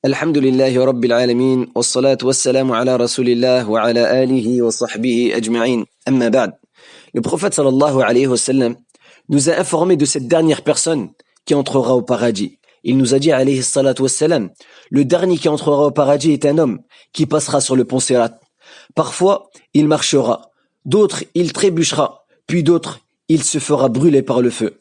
الحمد لله رب العالمين والصلاة والسلام على رسول الله وعلى آله وصحبه أجمعين أما بعد. Le prophète sallallahu alayhi wa sallam nous a informé de cette dernière personne qui entrera au paradis. Il nous a dit alayhi salatu wa salam, le dernier qui entrera au paradis est un homme qui passera sur le pont Sirat. Parfois, il marchera, d'autres, il trébuchera, puis d'autres, il se fera brûler par le feu.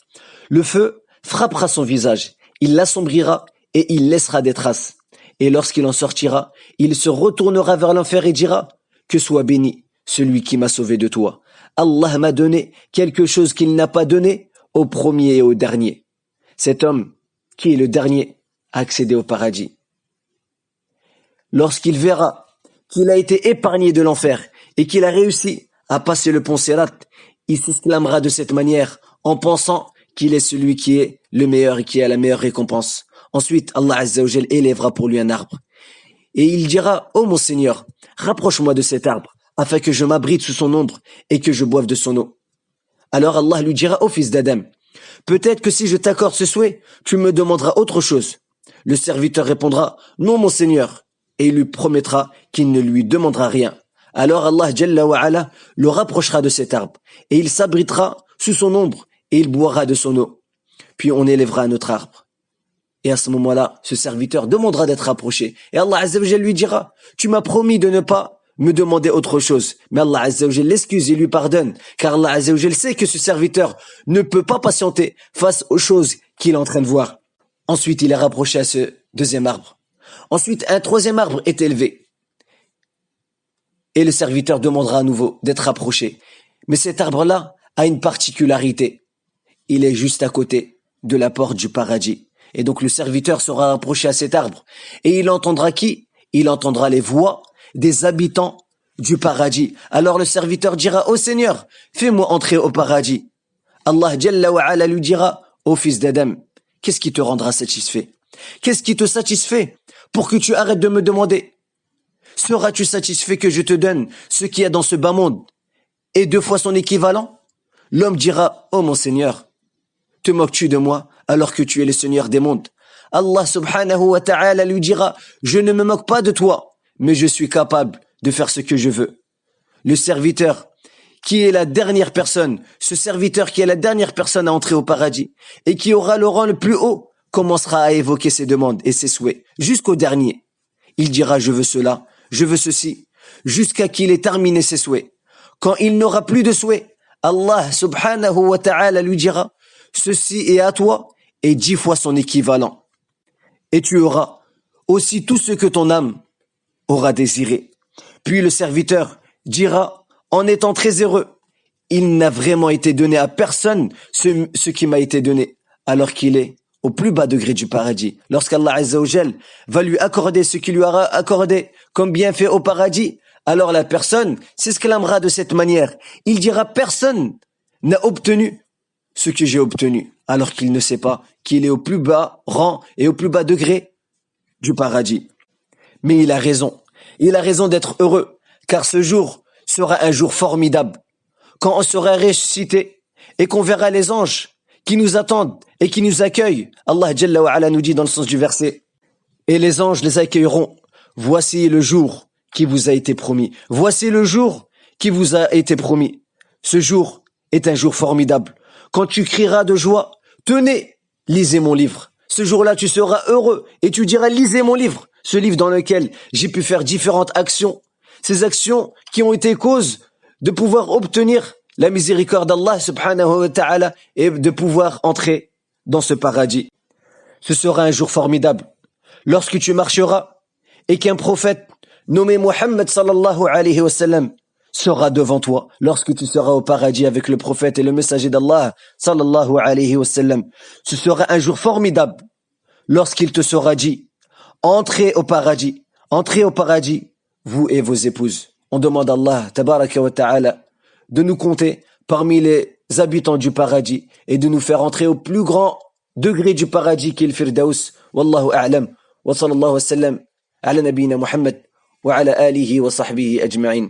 Le feu frappera son visage, il l'assombrira et il laissera des traces. Et lorsqu'il en sortira, il se retournera vers l'enfer et dira « Que soit béni celui qui m'a sauvé de toi. Allah m'a donné quelque chose qu'il n'a pas donné au premier et au dernier. » Cet homme, qui est le dernier, a accédé au paradis. Lorsqu'il verra qu'il a été épargné de l'enfer et qu'il a réussi à passer le pont Sirat, il s'exclamera de cette manière en pensant qu'il est celui qui est le meilleur et qui a la meilleure récompense. Ensuite, Allah Azza wa Jal élèvera pour lui un arbre. Et il dira, « Oh mon Seigneur, rapproche-moi de cet arbre, afin que je m'abrite sous son ombre et que je boive de son eau. » Alors Allah lui dira, « Ô fils d'Adam, peut-être que si je t'accorde ce souhait, tu me demanderas autre chose. » Le serviteur répondra, « Non mon Seigneur. » Et il lui promettra qu'il ne lui demandera rien. Alors Allah Jalla wa Ala le rapprochera de cet arbre, et il s'abritera sous son ombre, et il boira de son eau. Puis on élèvera un autre arbre. Et à ce moment-là, ce serviteur demandera d'être rapproché. Et Allah Azza wa Jal lui dira, « Tu m'as promis de ne pas me demander autre chose. » Mais Allah Azza wa Jal l'excuse et lui pardonne, car Allah Azza wa Jal sait que ce serviteur ne peut pas patienter face aux choses qu'il est en train de voir. Ensuite, il est rapproché à ce deuxième arbre. Ensuite, un troisième arbre est élevé. Et le serviteur demandera à nouveau d'être rapproché. Mais cet arbre-là a une particularité. Il est juste à côté de la porte du paradis. Et donc le serviteur sera rapproché à cet arbre. Et il entendra qui? Il entendra les voix des habitants du paradis. Alors le serviteur dira, « Ô Seigneur, fais-moi entrer au paradis. » Allah Jalla wa Ala lui dira, « Ô fils d'Adam, qu'est-ce qui te rendra satisfait? Qu'est-ce qui te satisfait pour que tu arrêtes de me demander? Seras-tu satisfait que je te donne ce qu'il y a dans ce bas monde et 2 fois son équivalent? » L'homme dira, « Oh mon Seigneur, te moques-tu de moi alors que tu es le Seigneur des mondes? » Allah subhanahu wa ta'ala lui dira, « Je ne me moque pas de toi, mais je suis capable de faire ce que je veux. » Le serviteur qui est la dernière personne, ce serviteur qui est la dernière personne à entrer au paradis et qui aura le rang le plus haut, commencera à évoquer ses demandes et ses souhaits jusqu'au dernier. Il dira, « Je veux cela, je veux ceci, » jusqu'à qu'il ait terminé ses souhaits. Quand il n'aura plus de souhaits, Allah subhanahu wa ta'ala lui dira, « Ceci est à toi et 10 fois son équivalent. Et tu auras aussi tout ce que ton âme aura désiré. » Puis le serviteur dira, en étant très heureux, « Il n'a vraiment été donné à personne ce qui m'a été donné, alors qu'il est au plus bas degré du paradis. » Lorsqu'Allah Azza wa Jal va lui accorder ce qu'il lui aura accordé comme bienfait au paradis, alors la personne s'exclamera de cette manière. Il dira, « Personne n'a obtenu ce que j'ai obtenu, alors qu'il ne sait pas qu'il est au plus bas rang et au plus bas degré du paradis. » Mais il a raison d'être heureux, car ce jour sera un jour formidable, quand on sera ressuscité et qu'on verra les anges qui nous attendent et qui nous accueillent. Allah Jalla wa Ala nous dit dans le sens du verset, « Et les anges les accueilleront, voici le jour qui vous a été promis. Voici le jour qui vous a été promis. Ce jour est un jour formidable. Quand tu crieras de joie, tenez, lisez mon livre. Ce jour-là, tu seras heureux et tu diras, lisez mon livre. Ce livre dans lequel j'ai pu faire différentes actions. Ces actions qui ont été cause de pouvoir obtenir la miséricorde d'Allah subhanahu wa ta'ala et de pouvoir entrer dans ce paradis. Ce sera un jour formidable. Lorsque tu marcheras et qu'un prophète nommé Muhammad sallallahu alayhi wa sallam sera devant toi lorsque tu seras au paradis avec le prophète et le messager d'Allah sallallahu alayhi wa sallam. Ce sera un jour formidable lorsqu'il te sera dit, entrez au paradis, vous et vos épouses. On demande à Allah tabaraka wa ta'ala de nous compter parmi les habitants du paradis et de nous faire entrer au plus grand degré du paradis qui est le Firdaus. Wallahu a'lam. Wa sallallahu wa sallam ala nabina Muhammad wa ala alihi wa sahbihi ajma'in.